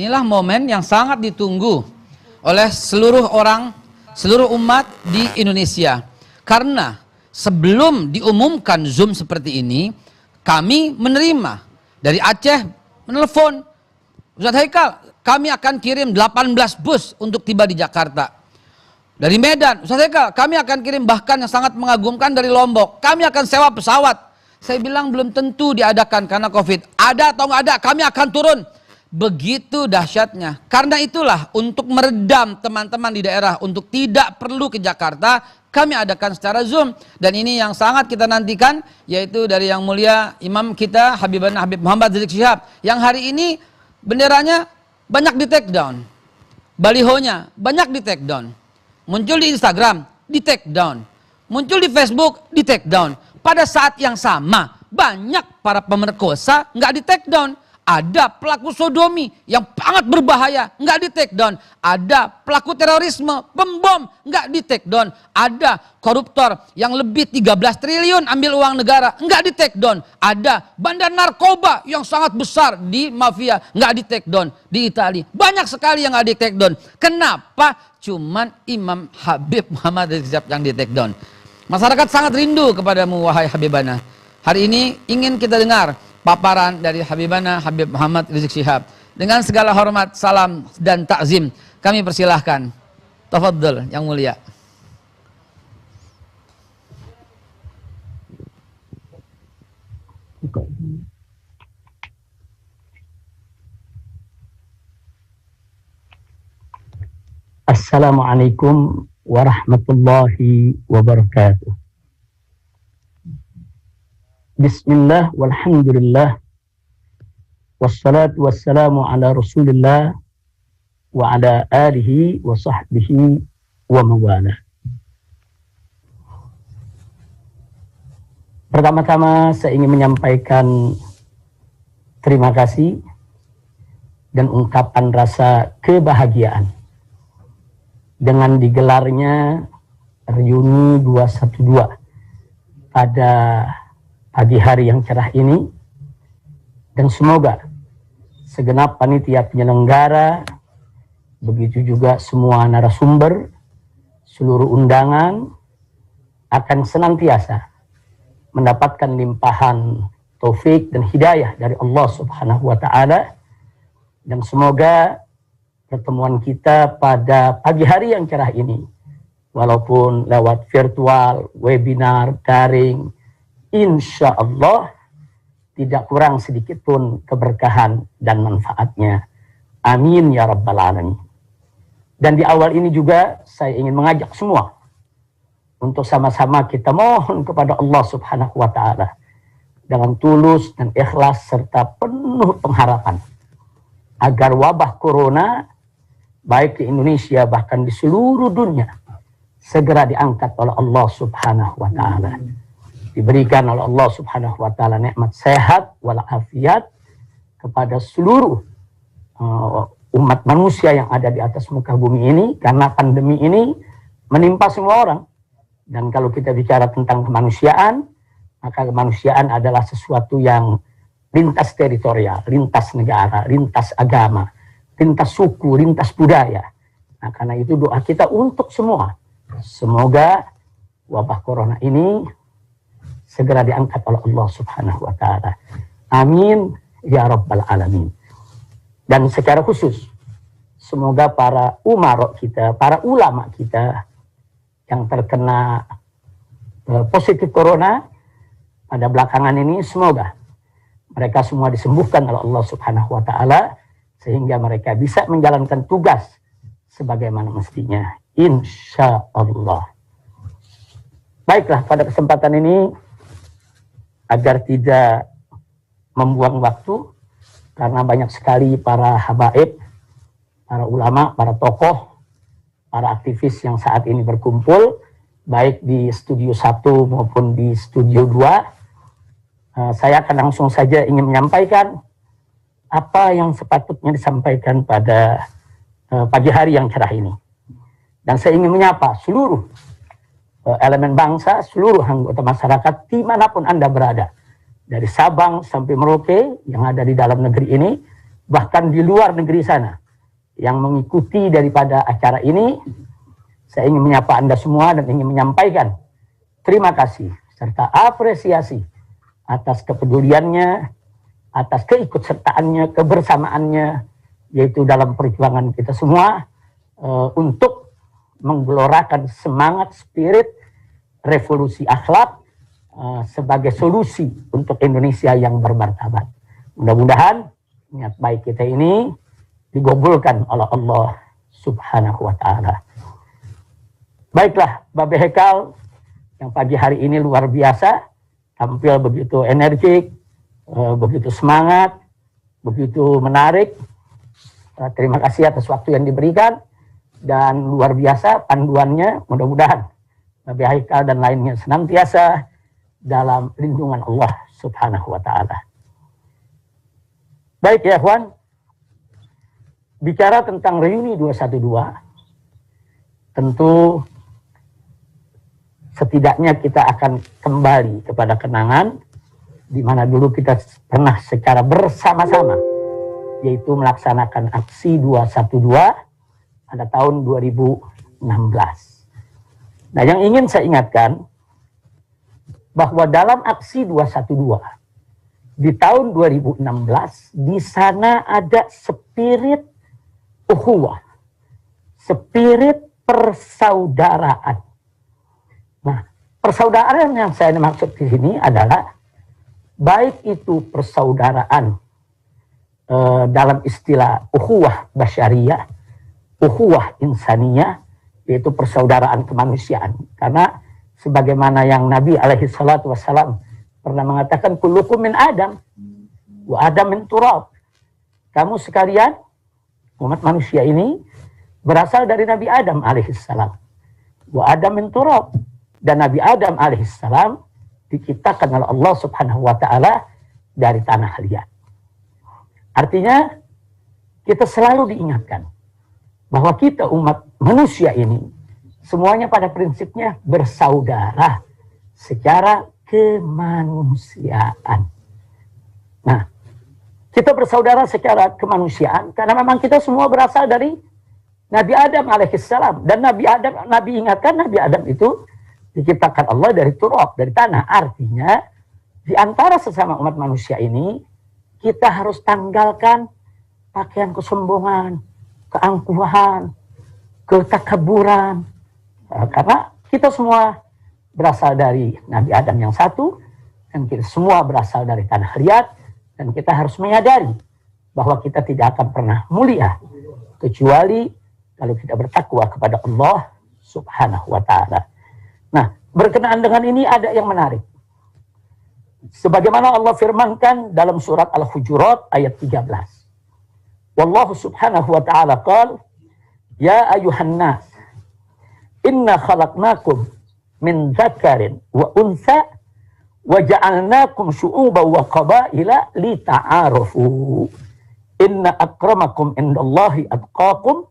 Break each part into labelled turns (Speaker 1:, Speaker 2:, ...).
Speaker 1: inilah momen yang sangat ditunggu oleh seluruh orang, seluruh umat di Indonesia. Karena sebelum diumumkan Zoom seperti ini, kami menerima dari Aceh menelpon, Ustaz Haikal, kami akan kirim 18 bus untuk tiba di Jakarta. Dari Medan, Ustaz Haikal, kami akan kirim, bahkan yang sangat mengagumkan dari Lombok, kami akan sewa pesawat. Saya bilang belum tentu diadakan karena COVID. Ada atau nggak ada, kami akan turun. Begitu dahsyatnya. Karena itulah untuk meredam teman-teman di daerah untuk tidak perlu ke Jakarta, kami adakan secara Zoom. Dan ini yang sangat kita nantikan, yaitu dari yang mulia imam kita Habibana Habib Muhammad Rizik Syihab, yang hari ini benderanya banyak di take down, balihonya banyak di take down, muncul di Instagram di take down, muncul di Facebook di take down. Pada saat yang sama banyak para pemerkosa nggak di take down. Ada pelaku sodomi yang sangat berbahaya, nggak di take down. Ada pelaku terorisme, pembom, nggak di take down. Ada koruptor yang lebih 13 triliun ambil uang negara, nggak di take down. Ada bandar narkoba yang sangat besar di mafia, nggak di take down. Di Italia banyak sekali yang nggak di take down. Kenapa? Cuman Imam Habib Muhammad Rizik Syihab yang di take down. Masyarakat sangat rindu kepadamu, wahai Habibana. Hari ini ingin kita dengar paparan dari Habibana Habib Muhammad Rizik Syihab. Dengan segala hormat, salam dan takzim, kami persilahkan. Tafadhol yang mulia.
Speaker 2: Assalamualaikum warahmatullahi wabarakatuh. Bismillah walhamdulillah wassalatu wassalamu ala rasulillah wa ala alihi wa sahbihi wa mawalah. Pertama-tama saya ingin menyampaikan terima kasih dan ungkapan rasa kebahagiaan dengan digelarnya reuni 212 pada pagi hari yang cerah ini, dan semoga segenap panitia penyelenggara, begitu juga semua narasumber, seluruh undangan akan senantiasa mendapatkan limpahan taufik dan hidayah dari Allah Subhanahu wa Ta'ala, dan semoga pertemuan kita pada pagi hari yang cerah ini, walaupun lewat virtual, webinar, daring, insya Allah tidak kurang sedikit pun keberkahan dan manfaatnya. Amin ya rabbal alamin. Dan di awal ini juga saya ingin mengajak semua untuk sama-sama kita mohon kepada Allah Subhanahu wa Ta'ala dengan tulus dan ikhlas serta penuh pengharapan agar wabah corona baik di Indonesia bahkan di seluruh dunia segera diangkat oleh Allah Subhanahu wa Ta'ala. Diberikan oleh Allah Subhanahu wa Ta'ala nikmat sehat walafiat kepada seluruh umat manusia yang ada di atas muka bumi ini, karena pandemi ini menimpa semua orang. Dan kalau kita bicara tentang kemanusiaan, maka kemanusiaan adalah sesuatu yang lintas teritorial, lintas negara, lintas agama, lintas suku, lintas budaya. Nah, karena itu doa kita untuk semua, semoga wabah corona ini segera diangkat oleh Allah Subhanahu wa Ta'ala. Amin ya rabbal alamin. Dan secara khusus, semoga para umarok kita, para ulama kita yang terkena positif corona pada belakangan ini, semoga mereka semua disembuhkan oleh Allah Subhanahu wa Ta'ala sehingga mereka bisa menjalankan tugas sebagaimana mestinya, insya Allah. Baiklah, pada kesempatan ini agar tidak membuang waktu, karena banyak sekali para habaib, para ulama, para tokoh, para aktivis yang saat ini berkumpul, baik di studio 1 maupun di studio 2. Saya akan langsung saja ingin menyampaikan apa yang sepatutnya disampaikan pada pagi hari yang cerah ini. Dan saya ingin menyapa seluruh elemen bangsa, seluruh anggota masyarakat dimanapun Anda berada, dari Sabang sampai Merauke yang ada di dalam negeri ini, bahkan di luar negeri sana yang mengikuti daripada acara ini, saya ingin menyapa Anda semua dan ingin menyampaikan terima kasih serta apresiasi atas kepeduliannya, atas keikutsertaannya, kebersamaannya, yaitu dalam perjuangan kita semua untuk menggelorakan semangat spirit revolusi akhlak sebagai solusi untuk Indonesia yang bermartabat. Mudah-mudahan niat baik kita ini digabulkan oleh Allah Subhanahu wa Ta'ala. Baiklah, Babe Hekal yang pagi hari ini luar biasa, tampil begitu energik, begitu semangat, begitu menarik. Terima kasih atas waktu yang diberikan dan luar biasa panduannya. Mudah-mudahan Babe Hekal dan lainnya senantiasa dalam lindungan Allah Subhanahu wa Ta'ala. Baik ya, Ikhwan, bicara tentang reuni 212, tentu setidaknya kita akan kembali kepada kenangan di mana dulu kita pernah secara bersama-sama, yaitu melaksanakan aksi 212 pada tahun 2016. Nah, yang ingin saya ingatkan bahwa dalam aksi 212 di tahun 2016 di sana ada spirit ukhuwah, spirit persaudaraan. Nah, persaudaraan yang saya maksud di sini adalah baik itu persaudaraan dalam istilah ukhuwah basyariyah, ukhuwah insaniyah, yaitu persaudaraan kemanusiaan. Karena sebagaimana yang Nabi alaihi salatu wassalam pernah mengatakan, kullukum min Adam wa Adam min turab. Kamu sekalian umat manusia ini berasal dari Nabi Adam alaihi salam. Wa Adam min turab, dan Nabi Adam alaihi salam diciptakan oleh Allah Subhanahu wa Ta'ala dari tanah liat. Artinya kita selalu diingatkan bahwa kita umat manusia ini semuanya pada prinsipnya bersaudara secara kemanusiaan. Nah, kita bersaudara secara kemanusiaan karena memang kita semua berasal dari Nabi Adam alaihissalam. Dan Nabi ingatkan Nabi Adam itu diciptakan Allah dari turab, dari tanah. Artinya di antara sesama umat manusia ini kita harus tanggalkan pakaian kesombongan, keangkuhan, ketakaburan. Karena kita semua berasal dari Nabi Adam yang satu, dan kita semua berasal dari tanah liat, dan kita harus menyadari bahwa kita tidak akan pernah mulia kecuali kalau kita bertakwa kepada Allah Subhanahu wa Ta'ala. Nah, berkenaan dengan ini ada yang menarik. Sebagaimana Allah firmankan dalam surat Al-Hujurat ayat 13. Wallahu Subhanahu wa Ta'ala qala, ya ayuhan nas, inna khalaqnakum min dzakarin wa untha wa ja'alnakum syu'uban wa qabaila lita'arafu. Inna akramakum indallahi atqakum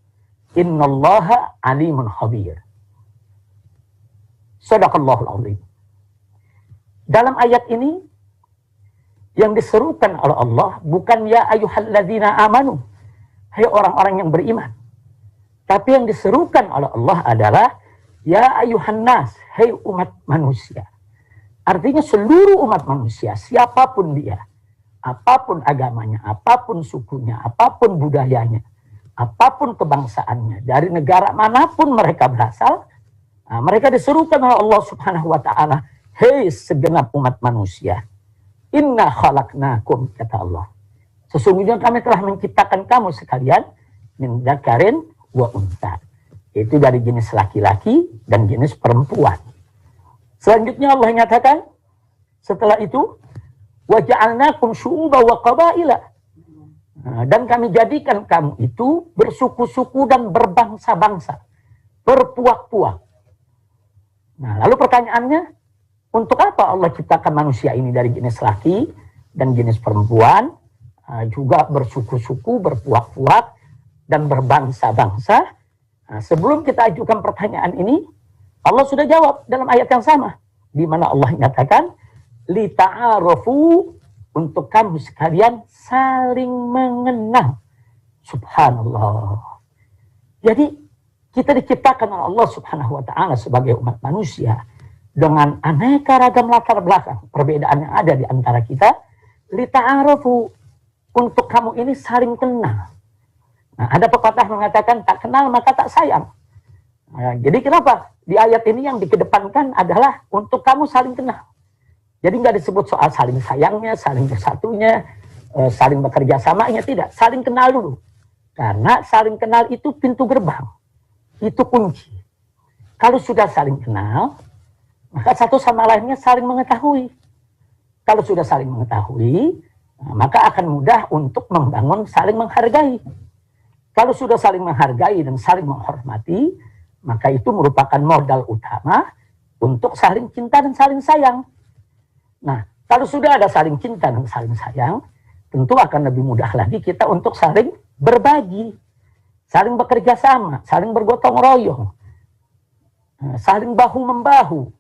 Speaker 2: innallaha alimun khabir. Shadaqallahul azim. Dalam ayat ini yang diserukan oleh Allah bukan ya ayyuhalladzina amanu, hai orang-orang yang beriman. Tapi yang diserukan oleh Allah adalah ya ayuhan nas, hai umat manusia. Artinya seluruh umat manusia, siapapun dia, apapun agamanya, apapun sukunya, apapun budayanya, apapun kebangsaannya, dari negara manapun mereka berasal, mereka diserukan oleh Allah Subhanahu wa Ta'ala, hei segenap umat manusia, inna khalaqnakum, kata Allah, sesungguhnya kami telah menciptakan kamu sekalian min dzakarin wa untha, itu dari jenis laki-laki dan jenis perempuan. Selanjutnya Allah nyatakan setelah itu wa ja'alnakum syu'uban wa qabaila, dan kami jadikan kamu itu bersuku-suku dan berbangsa-bangsa, berpuak-puak. Nah, lalu pertanyaannya, untuk apa Allah ciptakan manusia ini dari jenis laki dan jenis perempuan, juga bersuku-suku, berpuak-puak, dan berbangsa-bangsa? Nah, sebelum kita ajukan pertanyaan ini, Allah sudah jawab dalam ayat yang sama, di mana Allah nyatakan, lita'arafu, untuk kamu sekalian saling mengenal. Subhanallah. Jadi kita diciptakan oleh Allah Subhanahu wa taala sebagai umat manusia dengan aneka ragam latar belakang, perbedaan yang ada di antara kita, lita'arufu, untuk kamu ini saling kenal. Nah, ada pepatah mengatakan tak kenal maka tak sayang. Nah, jadi kenapa di ayat ini yang dikedepankan adalah untuk kamu saling kenal. Jadi nggak disebut soal saling sayangnya, saling bersatunya, saling bekerja samanya, tidak. Saling kenal dulu. Karena saling kenal itu pintu gerbang. Itu kunci. Kalau sudah saling kenal, maka satu sama lainnya saling mengetahui. Kalau sudah saling mengetahui, maka akan mudah untuk membangun saling menghargai. Kalau sudah saling menghargai dan saling menghormati, maka itu merupakan modal utama untuk saling cinta dan saling sayang. Nah, kalau sudah ada saling cinta dan saling sayang, tentu akan lebih mudah lagi kita untuk saling berbagi, saling bekerja sama, saling bergotong royong, saling bahu-membahu.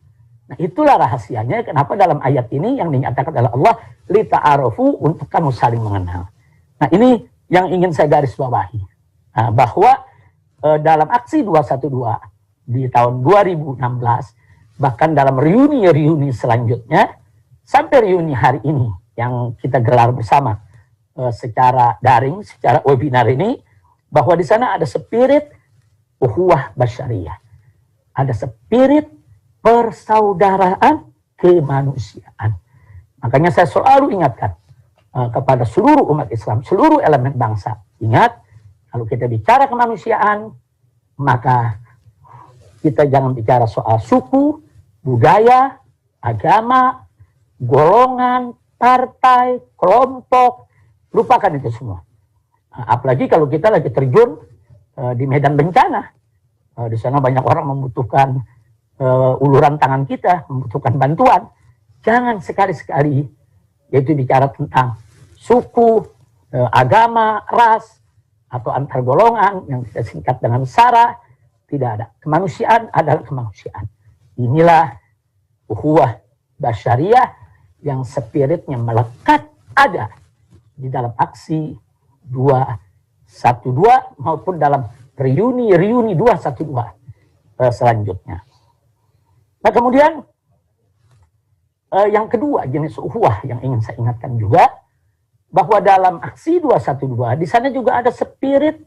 Speaker 2: Nah, itulah rahasianya kenapa dalam ayat ini yang dinyatakan oleh Allah, lita'arufu, untuk kamu saling mengenal. Nah, ini yang ingin saya garis bawahi. Nah, bahwa dalam aksi 212 di tahun 2016, bahkan dalam reuni-reuni selanjutnya, sampai reuni hari ini yang kita gelar bersama secara daring, secara webinar ini, bahwa di sana ada spirit ukhuwah basyariyah. Ada spirit persaudaraan kemanusiaan. Makanya saya selalu ingatkan kepada seluruh umat Islam, seluruh elemen bangsa. Ingat, kalau kita bicara kemanusiaan, maka kita jangan bicara soal suku, budaya, agama, golongan, partai, kelompok. Lupakan itu semua. Apalagi kalau kita lagi terjun di medan bencana. Di sana banyak orang membutuhkan uluran tangan kita, membutuhkan bantuan. Jangan sekali-sekali yaitu bicara tentang suku, agama, ras, atau antar golongan yang kita singkat dengan SARA. Tidak ada. Kemanusiaan adalah kemanusiaan. Inilah ukhuwah basyariyah yang spiritnya melekat ada di dalam aksi 212 maupun dalam reuni 212 selanjutnya. Nah, kemudian yang kedua jenis ukhuwah yang ingin saya ingatkan juga, bahwa dalam aksi 212 di sana juga ada spirit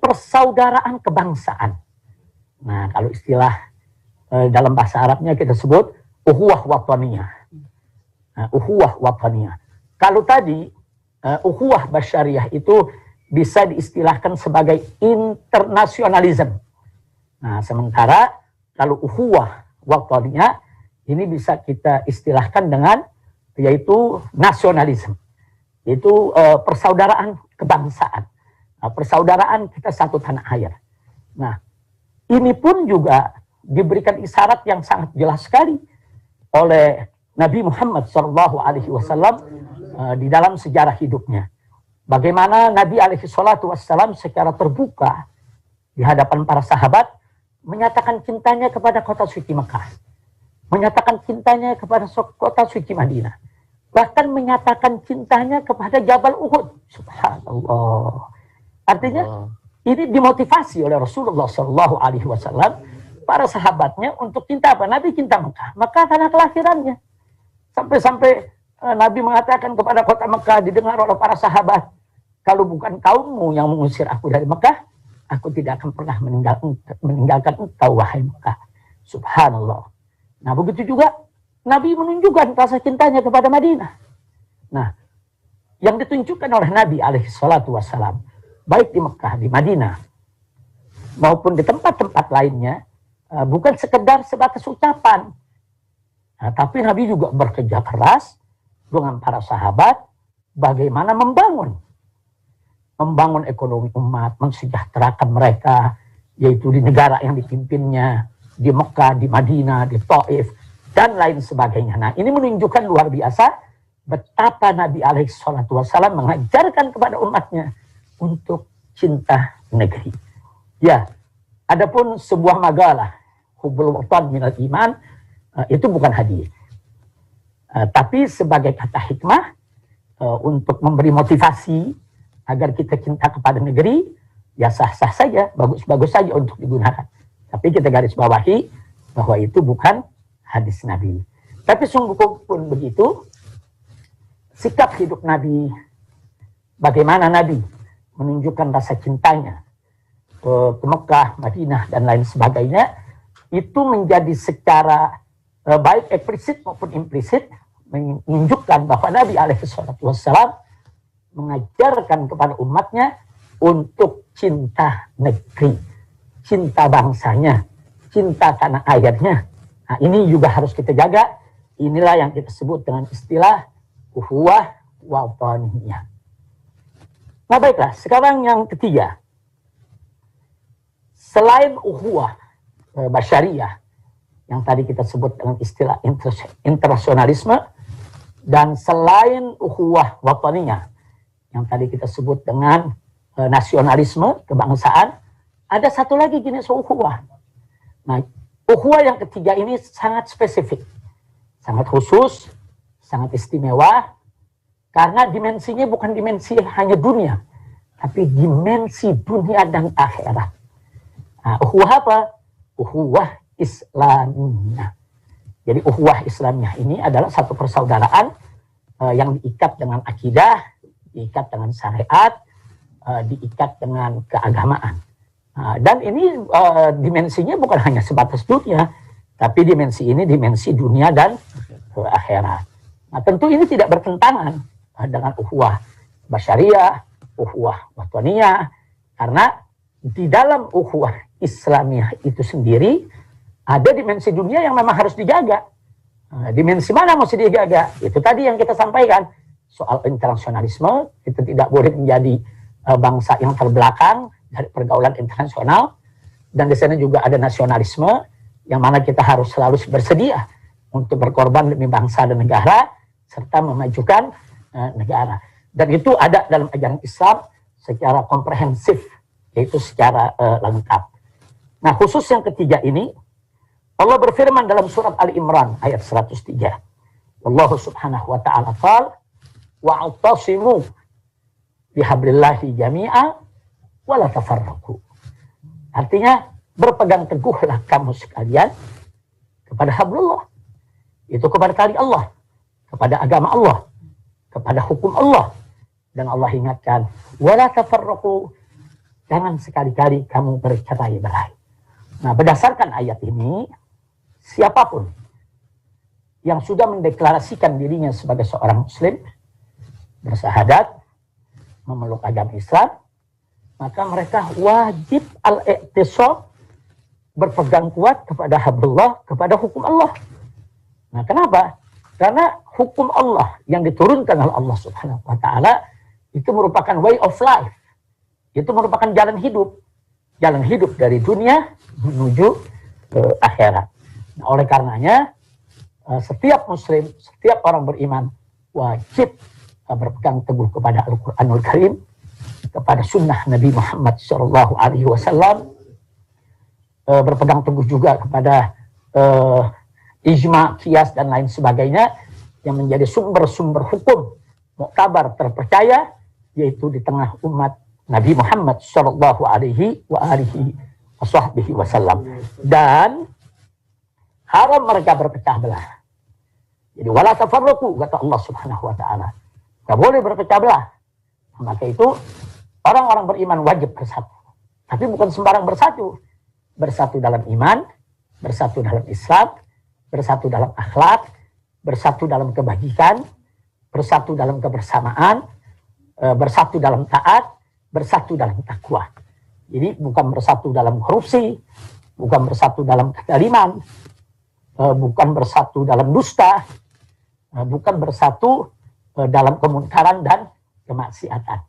Speaker 2: persaudaraan kebangsaan. Nah, kalau istilah dalam bahasa Arabnya kita sebut ukhuwah wataniyah. Ukhuwah wataniyah. Kalau tadi ukhuwah basyariyah itu bisa diistilahkan sebagai internasionalisme. Nah, sementara kalau ukhuwah wataniyah ini bisa kita istilahkan dengan yaitu nasionalisme. Itu persaudaraan kebangsaan. Persaudaraan kita satu tanah air. Nah, ini pun juga diberikan isyarat yang sangat jelas sekali oleh Nabi Muhammad SAW di dalam sejarah hidupnya. Bagaimana Nabi SAW secara terbuka di hadapan para sahabat menyatakan cintanya kepada kota suci Mekah, menyatakan cintanya kepada kota suci Madinah, bahkan menyatakan cintanya kepada Jabal Uhud. Subhanallah. Artinya ini dimotivasi oleh Rasulullah SAW para sahabatnya untuk cinta apa? Nabi cinta Mekah, Mekah tanah kelahirannya. Sampai-sampai Nabi mengatakan kepada kota Mekah, didengar oleh para sahabat, kalau bukan kaummu yang mengusir aku dari Mekah, aku tidak akan pernah meninggalkan engkau, wahai Mekah. Subhanallah. Nah, begitu juga Nabi menunjukkan rasa cintanya kepada Madinah. Nah, yang ditunjukkan oleh Nabi SAW, baik di Mekah, di Madinah, maupun di tempat-tempat lainnya, bukan sekedar sebatas ucapan. Nah, tapi Nabi juga bekerja keras dengan para sahabat bagaimana membangun ekonomi umat, mensejahterakan mereka, yaitu di negara yang dipimpinnya, di Mekah, di Madinah, di Taif, dan lain sebagainya. Nah, ini menunjukkan luar biasa betapa Nabi SAW mengajarkan kepada umatnya untuk cinta negeri. Ya, adapun sebuah makalah, Hubbul Watan Minal Iman, itu bukan hadiah. Tapi sebagai kata hikmah, untuk memberi motivasi agar kita cinta kepada negeri, ya sah-sah saja, bagus-bagus saja untuk digunakan. Tapi kita garis bawahi bahwa itu bukan hadis Nabi. Tapi sungguh pun begitu, sikap hidup Nabi, bagaimana Nabi menunjukkan rasa cintanya ke Mekah, Madinah, dan lain sebagainya, itu menjadi secara baik eksplisit maupun implisit menunjukkan bahwa Nabi SAW mengajarkan kepada umatnya untuk cinta negeri, cinta bangsanya, cinta tanah airnya. Nah, ini juga harus kita jaga. Inilah yang kita sebut dengan istilah ukhuwah wataniyah. Nah baiklah, sekarang yang ketiga. Selain ukhuwah basyariyah, yang tadi kita sebut dengan istilah internasionalisme, dan selain ukhuwah wataniyah, yang tadi kita sebut dengan nasionalisme, kebangsaan, ada satu lagi jenis ukhuwah. Nah, ukhuwah yang ketiga ini sangat spesifik, sangat khusus, sangat istimewa, karena dimensinya bukan dimensi hanya dunia, tapi dimensi dunia dan akhirat. Nah, ukhuwah apa? Ukhuwah Islamiyah. Jadi ukhuwah Islamiyah ini adalah satu persaudaraan yang diikat dengan akidah, diikat dengan syariat, diikat dengan keagamaan. Dan ini dimensinya bukan hanya sebatas dunia, tapi dimensi ini dimensi dunia dan akhirat. Nah, tentu ini tidak bertentangan dengan ukhuwah basyariyah, ukhuwah wataniyah, karena di dalam ukhuwah Islamiyah itu sendiri ada dimensi dunia yang memang harus dijaga. Dimensi mana mesti dijaga? Itu tadi yang kita sampaikan, soal internasionalisme. Kita tidak boleh menjadi bangsa yang terbelakang dari pergaulan internasional, dan di sana juga ada nasionalisme yang mana kita harus selalu bersedia untuk berkorban demi bangsa dan negara serta memajukan negara. Dan itu ada dalam ajaran Islam secara komprehensif, yaitu secara lengkap. Nah, khusus yang ketiga ini, Allah berfirman dalam surat Ali Imran ayat 103. Allah subhanahu wa ta'ala qala wa'tasimu bihablillahi jami'a wa la tafarraqu. Artinya, berpegang teguhlah kamu sekalian kepada hablullah. Itu kepada tali Allah, kepada agama Allah, kepada hukum Allah. Dan Allah ingatkan, wa la tafarraqu, jangan sekali-kali kamu bercerai-berai. Nah, berdasarkan ayat ini, siapapun yang sudah mendeklarasikan dirinya sebagai seorang muslim, bersahadat, memeluk agama Islam, maka mereka wajib al-i'tisam, berpegang kuat kepada hablullah, kepada hukum Allah. Nah, kenapa? Karena hukum Allah yang diturunkan oleh Allah Subhanahu wa ta'ala itu merupakan way of life. Itu merupakan jalan hidup. Jalan hidup dari dunia menuju akhirat. Nah, oleh karenanya, setiap muslim, setiap orang beriman wajib berpegang teguh kepada Al-Quranul Karim, kepada sunnah Nabi Muhammad SAW, berpegang teguh juga kepada ijma, qiyas, dan lain sebagainya yang menjadi sumber-sumber hukum muktabar terpercaya, yaitu di tengah umat Nabi Muhammad sallallahu alaihi wasallam. Dan haram mereka berpecah belah. Jadi wala tafarraqu, kata Allah Subhanahu wa taala. Enggak boleh berpecah belah. Maka itu orang-orang beriman wajib bersatu. Tapi bukan sembarang bersatu. Bersatu dalam iman, bersatu dalam Islam, bersatu dalam akhlak, bersatu dalam kebajikan, bersatu dalam kebersamaan, bersatu dalam taat, bersatu dalam takwa. Jadi bukan bersatu dalam korupsi, bukan bersatu dalam kezaliman, bukan bersatu dalam dusta, bukan bersatu dalam kemunkaran dan kemaksiatan.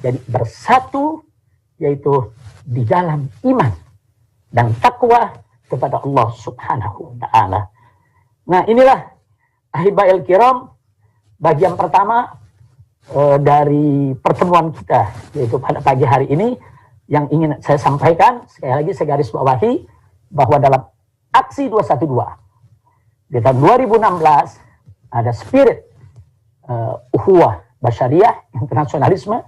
Speaker 2: Jadi bersatu yaitu di dalam iman dan takwa kepada Allah Subhanahu wa ta'ala. Nah, inilah ahiba'il kiram, bagian pertama dari pertemuan kita, yaitu pada pagi hari ini, yang ingin saya sampaikan. Sekali lagi saya garis bawahi bahwa dalam aksi 212 di tahun 2016 ada spirit ukhuwah basyariah, internasionalisme.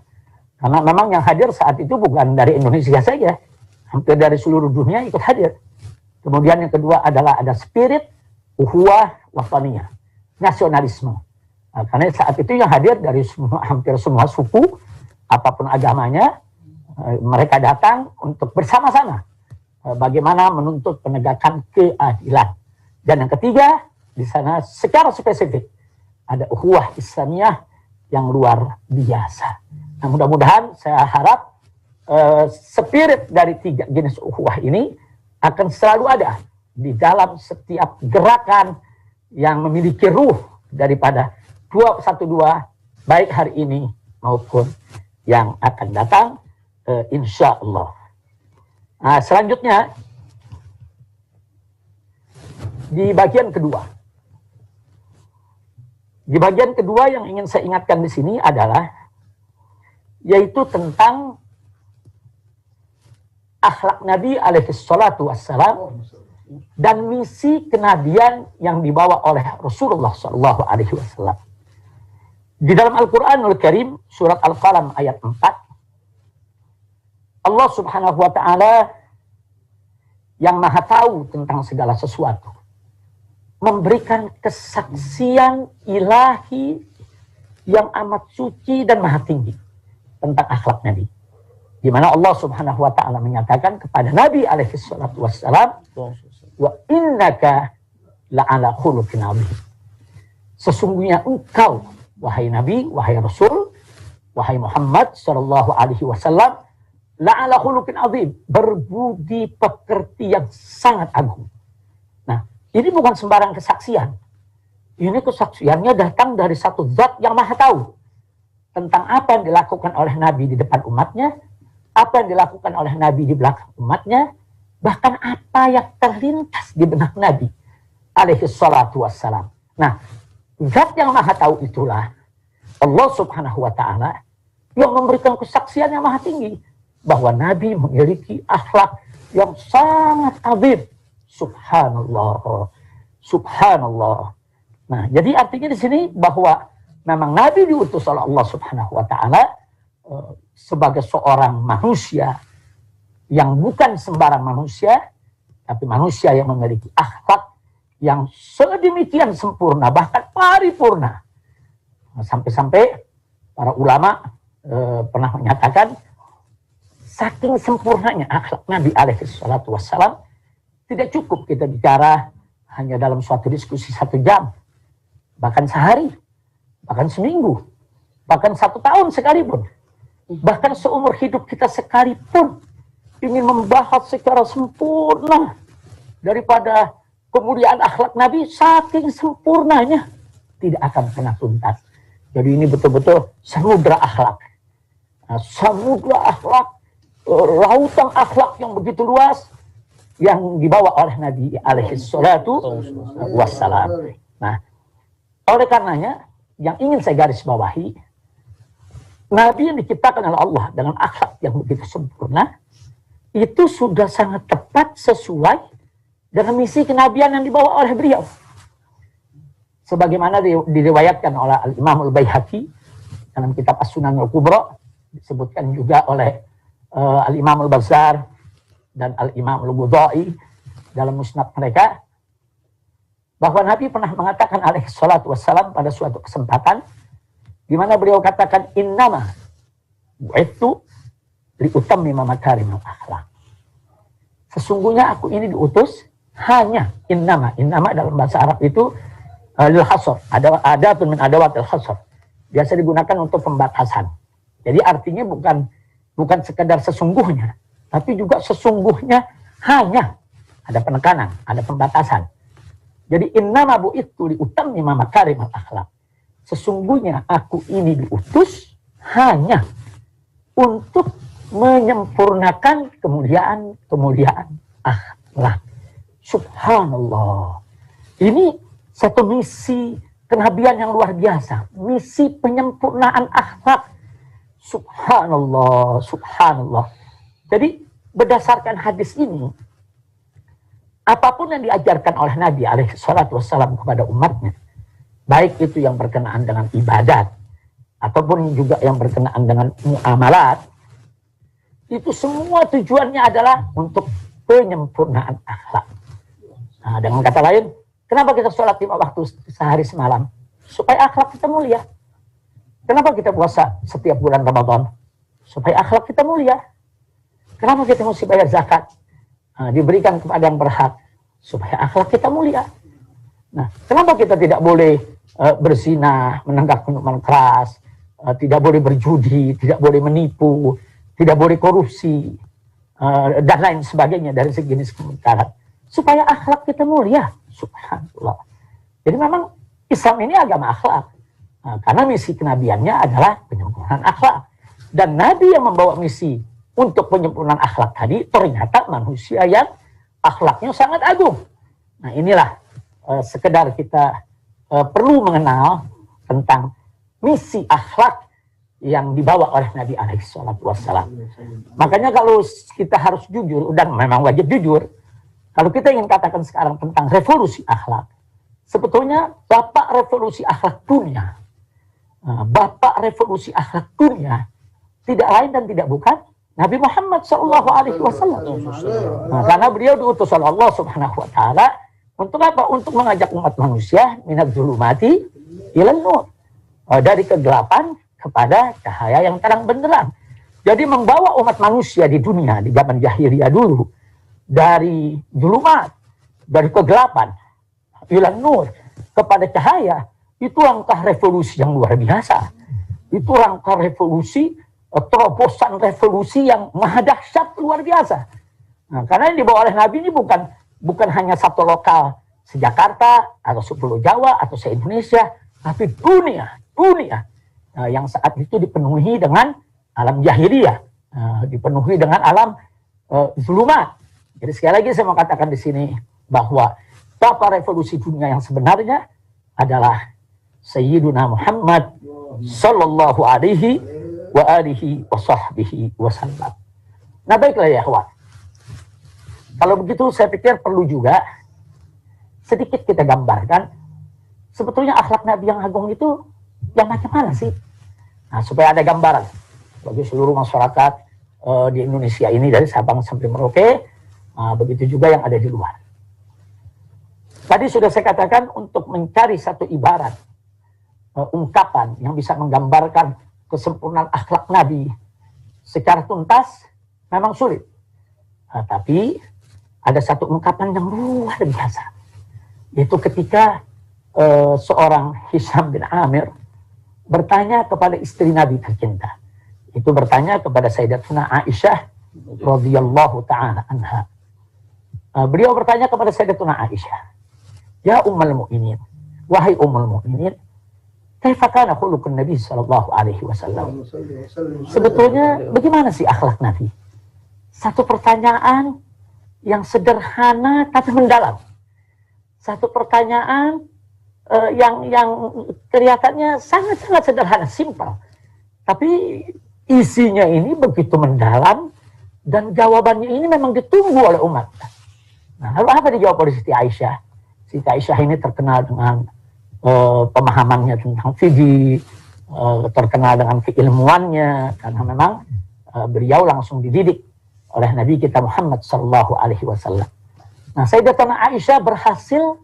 Speaker 2: Karena memang yang hadir saat itu bukan dari Indonesia saja, hampir dari seluruh dunia ikut hadir. Kemudian yang kedua adalah ada spirit uhuwah wataniyah, nasionalisme. Nah, karena saat itu yang hadir dari hampir semua suku, apapun agamanya, mereka datang untuk bersama-sama bagaimana menuntut penegakan keadilan. Dan yang ketiga, di sana secara spesifik ada ukhuwah Islamiyah yang luar biasa. Nah, mudah-mudahan saya harap spirit dari 3 jenis ukhuwah ini akan selalu ada di dalam setiap gerakan yang memiliki ruh daripada 212, baik hari ini maupun yang akan datang, insya Allah. Nah, selanjutnya di bagian kedua. Di bagian kedua yang ingin saya ingatkan di sini adalah yaitu tentang akhlak Nabi alaihi salatu wassalam dan misi kenabian yang dibawa oleh Rasulullah sallallahu alaihi wasallam. Di dalam Al-Qur'anul Karim surat Al-Qalam ayat 4, Allah Subhanahu wa taala yang Maha tahu tentang segala sesuatu memberikan kesaksian ilahi yang amat suci dan maha tinggi tentang akhlak Nabi. Di mana Allah Subhanahu wa taala menyatakan kepada Nabi alaihi salatu wassalam, "Wa innaka la'ala khuluqin 'adzim." Sesungguhnya engkau, wahai Nabi, wahai Rasul, wahai Muhammad sallallahu alaihi wasallam, la'ala khuluqin 'adzim, berbudi pekerti yang sangat agung. Nah, ini bukan sembarang kesaksian. Ini kesaksiannya datang dari satu zat yang maha tahu tentang apa yang dilakukan oleh Nabi di depan umatnya, apa yang dilakukan oleh Nabi di belakang umatnya, bahkan apa yang terlintas di benak Nabi alaihi salatu wassalam. Nah, zat yang maha tahu itulah Allah Subhanahu wa ta'ala yang memberikan kesaksian yang maha tinggi bahwa Nabi memiliki akhlak yang sangat azim. Subhanallah. Subhanallah. Nah, jadi artinya di sini bahwa memang Nabi diutus oleh Allah Subhanahu wa taala sebagai seorang manusia yang bukan sembarang manusia, tapi manusia yang memiliki akhlak yang sedemikian sempurna, bahkan paripurna. Sampai-sampai para ulama pernah menyatakan saking sempurnanya akhlak Nabi alaihi salatu wassalam, tidak cukup kita bicara hanya dalam suatu diskusi 1 jam, bahkan sehari, bahkan seminggu, bahkan 1 tahun sekalipun, bahkan seumur hidup kita sekalipun ingin membahas secara sempurna daripada kemuliaan akhlak Nabi, saking sempurnanya tidak akan pernah tuntas. Jadi ini betul-betul samudra akhlak. Nah, samudra akhlak, lautan akhlak yang begitu luas yang dibawa oleh Nabi alaihi salatu wassalam. Nah, oleh karenanya yang ingin saya garis bawahi, Nabi yang diciptakan oleh Allah dengan akhlak yang begitu sempurna itu sudah sangat tepat sesuai dengan misi kenabian yang dibawa oleh beliau. Sebagaimana diriwayatkan oleh Al-Imam Al-Baihaqi dalam kitab As-Sunan Al-Kubra, disebutkan juga oleh Al-Imam Al-Bazzar dan Al-Imam Al-Ghazali dalam musnad mereka, bahwa Nabi pernah mengatakan alaihi salatu wassalam pada suatu kesempatan di mana beliau katakan, innama bu'ithu liutammima makarimul akhlak. Sesungguhnya aku ini diutus hanya, innama dalam bahasa Arab itu lil hasr, ada min adawatil hasr, biasa digunakan untuk pembatasan. Jadi artinya bukan sekadar sesungguhnya, tapi juga sesungguhnya hanya, ada penekanan, ada pembatasan. Jadi innama bu'ithu liutammima makarimul akhlak. Sesungguhnya aku ini diutus hanya untuk menyempurnakan kemuliaan akhlak. Subhanallah. Ini satu misi kenabian yang luar biasa, misi penyempurnaan akhlak. Subhanallah, subhanallah. Jadi berdasarkan hadis ini, apapun yang diajarkan oleh Nabi alaihi salatu wassalam kepada umatnya, baik itu yang berkenaan dengan ibadat, ataupun juga yang berkenaan dengan muamalat, itu semua tujuannya adalah untuk penyempurnaan akhlak. Nah, dengan kata lain, kenapa kita sholat 5 waktu sehari semalam? Supaya akhlak kita mulia. Kenapa kita puasa setiap bulan Ramadan? Supaya akhlak kita mulia. Kenapa kita mesti bayar zakat? Nah, diberikan kepada yang berhak. Supaya akhlak kita mulia. Nah, kenapa kita tidak boleh berzina, menenggak minuman keras, tidak boleh berjudi, tidak boleh menipu, tidak boleh korupsi, dan lain sebagainya dari sejenis kemungkaran? Supaya akhlak kita mulia. Subhanallah. Jadi memang Islam ini agama akhlak. Nah, karena misi kenabiannya adalah penyempurnaan akhlak. Dan Nabi yang membawa misi untuk penyempurnaan akhlak tadi ternyata manusia yang akhlaknya sangat agung. Nah, inilah sekedar kita perlu mengenal tentang misi akhlak yang dibawa oleh Nabi SAW. Makanya kalau kita harus jujur, dan memang wajib jujur, kalau kita ingin katakan sekarang tentang revolusi akhlak, sebetulnya bapak revolusi akhlak dunia, bapak revolusi akhlak dunia tidak lain dan tidak bukan Nabi Muhammad SAW. Nah, karena beliau diutus oleh Allah Subhanahu Wa Taala untuk apa? Untuk mengajak umat manusia minadz zulumati ilan nur, dari kegelapan kepada cahaya yang terang benderang. Jadi membawa umat manusia di dunia di zaman jahiliyah dulu dari zulumat, dari kegelapan ilan nur kepada cahaya, itu langkah revolusi yang luar biasa. Itu langkah revolusi, terobosan revolusi yang maha dahsyat luar biasa. Nah, karena yang dibawa oleh Nabi ini bukan hanya satu lokal se-Jakarta atau se-Pulau Jawa atau se-Indonesia, tapi dunia yang saat itu dipenuhi dengan alam jahiliyah, dipenuhi dengan alam zulumat. Jadi sekali lagi saya mau katakan di sini bahwa bapak revolusi dunia yang sebenarnya adalah Sayyiduna Muhammad sallallahu alaihi wa alihi wa sahbihi wasallam. Nah, baiklah ya kawan. Kalau begitu saya pikir perlu juga sedikit kita gambarkan sebetulnya akhlak Nabi yang agung itu yang macam mana sih? Nah, supaya ada gambaran bagi seluruh masyarakat di Indonesia ini dari Sabang sampai Merauke, begitu juga yang ada di luar. Tadi sudah saya katakan untuk mencari satu ibarat, ungkapan yang bisa menggambarkan kesempurnaan akhlak Nabi secara tuntas memang sulit. Tapi ada satu ungkapan yang luar biasa. Itu ketika seorang Hisham bin Amir bertanya kepada istri Nabi tercinta. Itu bertanya kepada Sayyidatuna Aisyah radhiyallahu ta'ala anha. Beliau bertanya kepada Sayyidatuna Aisyah, "Ya Ummul Mukminin, wahai Ummul Mukminin, kaifa kana khuluqun Nabi sallallahu alaihi wasallam?" Sebetulnya bagaimana sih akhlak Nabi? Satu pertanyaan yang sederhana tapi mendalam. Satu pertanyaan yang kelihatannya sangat-sangat sederhana, simpel. Tapi isinya ini begitu mendalam dan jawabannya ini memang ditunggu oleh umat. Nah, lalu apa dijawab oleh Siti Aisyah? Siti Aisyah ini terkenal dengan pemahamannya tentang fikih, terkenal dengan keilmuannya, karena memang beliau langsung dididik oleh Nabi kita Muhammad sallallahu alaihi wasallam. Nah, Sayyidatuna Aisyah berhasil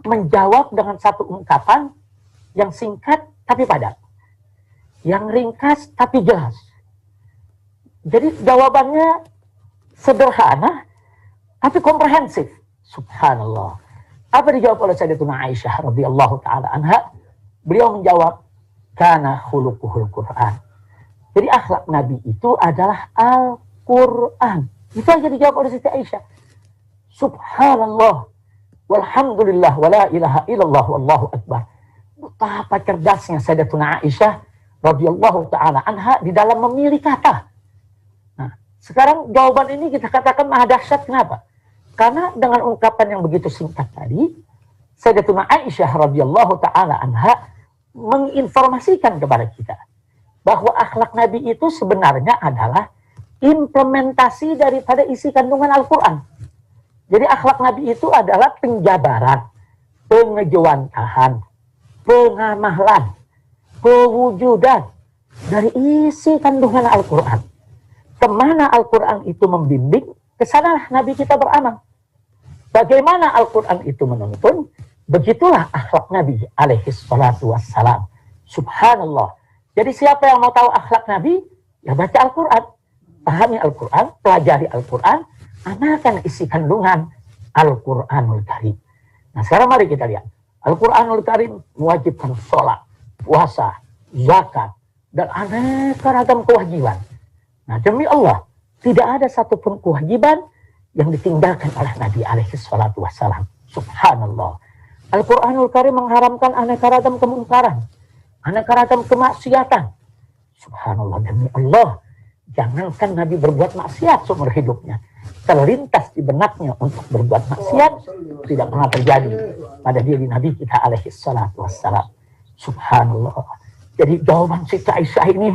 Speaker 2: menjawab dengan satu ungkapan yang singkat tapi padat, yang ringkas tapi jelas. Jadi jawabannya sederhana tapi komprehensif. Subhanallah. Apa dijawab oleh Sayyidatuna Aisyah radhiyallahu taala anha? Beliau menjawab, kana khuluquhul Quran. Jadi akhlak Nabi itu adalah Al-Quran. Itu aja dijawab oleh Siti Aisyah. Subhanallah, walhamdulillah, wala ilaha illallah, wallahu akbar. Betapa cerdasnya Sayyidatuna Aisyah radhiyallahu taala anha di dalam memilih kata. Nah, sekarang jawaban ini kita katakan maha dahsyat. Kenapa? Karena dengan ungkapan yang begitu singkat tadi, Sayyidatuna Aisyah radhiyallahu taala anha menginformasikan kepada kita bahwa akhlak Nabi itu sebenarnya adalah implementasi daripada isi kandungan Al-Quran. Jadi akhlak Nabi itu adalah penjabaran, pengejawantahan, pengamalan, pewujudan dari isi kandungan Al-Quran. Kemana Al-Quran itu membimbing, kesanalah Nabi kita beramal. Bagaimana Al-Quran itu menuntun, begitulah akhlak Nabi alaihi salatu wassalam. Subhanallah. Jadi siapa yang mau tahu akhlak Nabi, ya baca Al-Quran. Pahami Al-Quran, pelajari Al-Quran, amalkan isi kandungan Al-Quranul Karim. Nah sekarang mari kita lihat. Al-Quranul Karim mewajibkan sholat, puasa, zakat, dan aneka ragam kewajiban. Nah demi Allah, tidak ada satupun kewajiban yang ditinggalkan oleh Nabi alaihi salatu wassalam. Subhanallah. Al-Quranul Karim mengharamkan aneka ragam kemungkaran, aneka ragam kemaksiatan. Subhanallah, demi Allah, jangankan Nabi berbuat maksiat seumur hidupnya, terlintas di benaknya untuk berbuat maksiat tidak pernah terjadi pada diri Nabi kita alaihi salatu wassalam. Subhanallah. Jadi jawaban Siti Aisyah ini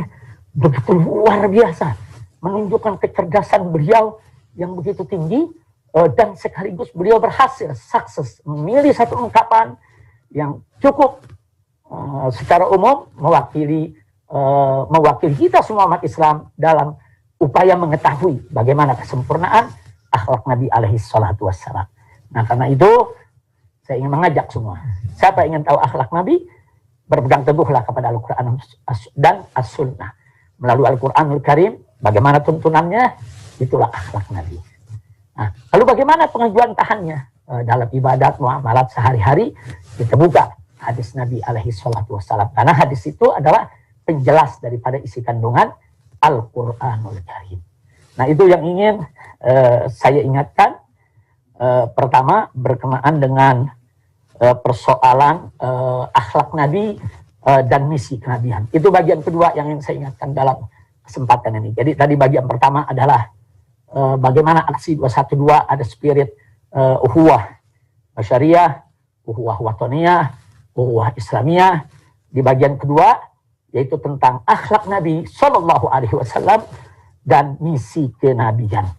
Speaker 2: begitu luar biasa, menunjukkan kecerdasan beliau yang begitu tinggi, dan sekaligus beliau berhasil sukses memilih satu ungkapan yang cukup secara umum mewakili kita semua umat Islam dalam upaya mengetahui bagaimana kesempurnaan akhlak Nabi alaihi salatu wassalam. Nah karena itu saya ingin mengajak semua, siapa yang ingin tahu akhlak Nabi, berpegang teguhlah kepada Al-Quran dan As-Sunnah. Melalui Al-Quranul Karim, bagaimana tuntunannya, itulah akhlak Nabi. Nah, lalu bagaimana pengajuan tahannya? Dalam ibadat, muamalat sehari-hari, kita buka hadis Nabi alaihi salatu wassalam. Karena hadis itu adalah penjelas daripada isi kandungan Al-Quranul Karim. Nah itu yang ingin saya ingatkan. Pertama, berkenaan dengan persoalan akhlak Nabi dan misi kenabian. Itu bagian kedua yang ingin saya ingatkan dalam kesempatan ini. Jadi tadi bagian pertama adalah bagaimana aksi 212 ada spirit uhuwah syariah, uhuwah watoniyah, uhuwah islamiyah. Di bagian kedua yaitu tentang akhlak Nabi Shallallahu Alaihi Wasallam dan misi kenabian.